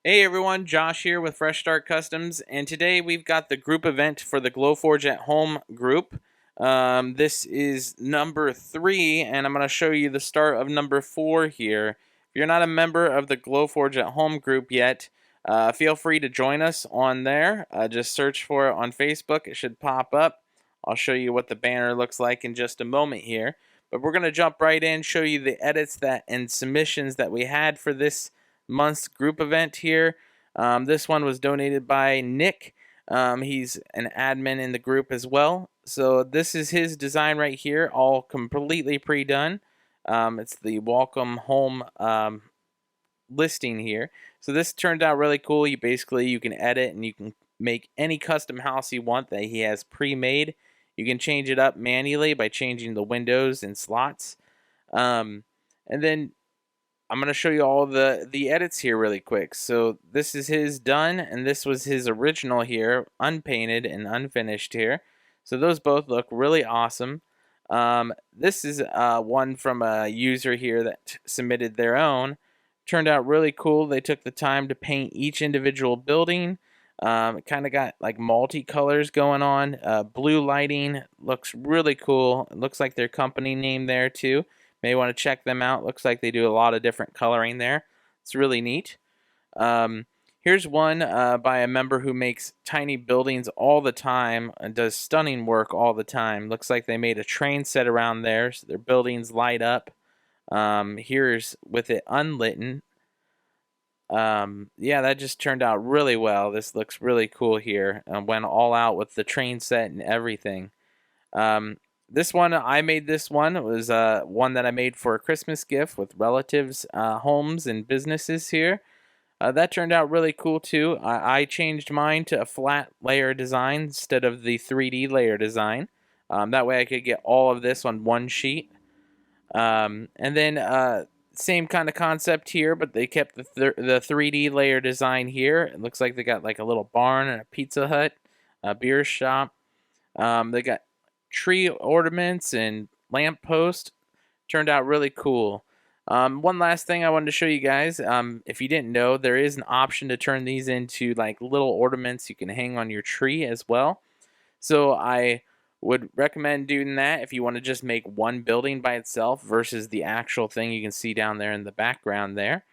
Hey everyone, Josh here with Fresh Start Customs, and today we've got the group event for the Glowforge at Home group. This is number 3, and I'm going to show you the start of number 4 here. If you're not a member of the Glowforge at Home group yet, feel free to join us on there. Just search for it on Facebook. It should pop up. I'll show you what the banner looks like in just a moment here. But we're going to jump right in, show you the edits and submissions that we had for this month's group event here. This one was donated by Nick. He's an admin in the group as well. So this is his design right here, all completely pre-done. It's the welcome home listing here. So this turned out really cool. You can edit and you can make any custom house you want that he has pre-made. You can change it up manually by changing the windows and slots. And then I'm going to show you all the edits here really quick. So this is his done, and this was his original here, unpainted and unfinished here. So those both look really awesome. This is one from a user here that submitted their own. Turned out really cool. They took the time to paint each individual building. It kind of got like multicolors going on. Blue lighting looks really cool. It looks like their company name there too. May want to check them out. Looks like they do a lot of different coloring there. It's really neat. Here's one by a member who makes tiny buildings all the time and does stunning work all the time. Looks like they made a train set around there so their buildings light up. Here's with it unlit. Yeah, that just turned out really well. This looks really cool here. Went all out with the train set and everything. This one, I made this one. It was one that I made for a Christmas gift with relatives, homes, and businesses here. That turned out really cool too. I changed mine to a flat layer design instead of the 3D layer design. That way I could get all of this on one sheet. And then same kind of concept here, but they kept the 3D layer design here. It looks like they got like a little barn and a Pizza Hut, a beer shop. They got tree ornaments and lamp post. Turned out really cool. One last thing I wanted to show you guys. If you didn't know, there is an option to turn these into like little ornaments you can hang on your tree as well. So I would recommend doing that if you want to just make one building by itself versus the actual thing you can see down there in the background there.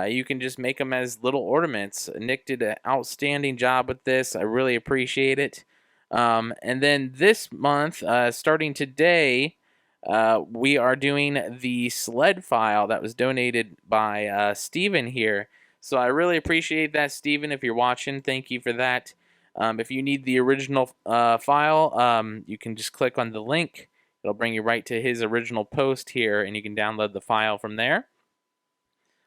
You can just make them as little ornaments. Nick did an outstanding job with this. I really appreciate it. And then this month, starting today, we are doing the sled file that was donated by Steven here. So I really appreciate that, Steven. If you're watching, thank you for that. If you need the original file, you can just click on the link. It'll bring you right to his original post here, and you can download the file from there.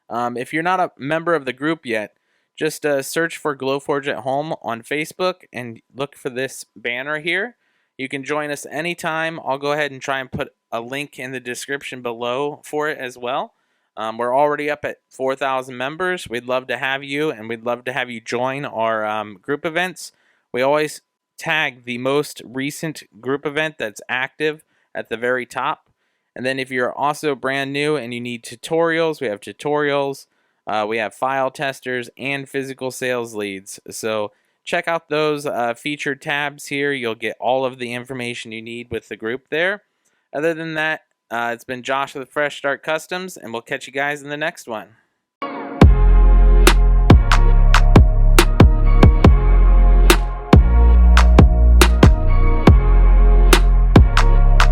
If you're not a member of the group yet, just search for Glowforge at Home on Facebook and look for this banner here. You can join us anytime. I'll go ahead and try and put a link in the description below for it as well. We're already up at 4,000 members. We'd love to have you, and we'd love to have you join our group events. We always tag the most recent group event that's active at the very top. And then if you're also brand new and you need tutorials, we have tutorials. We have file testers and physical sales leads. So check out those featured tabs here. You'll get all of the information you need with the group there. Other than that, it's been Josh with Fresh Start Customs, and we'll catch you guys in the next one.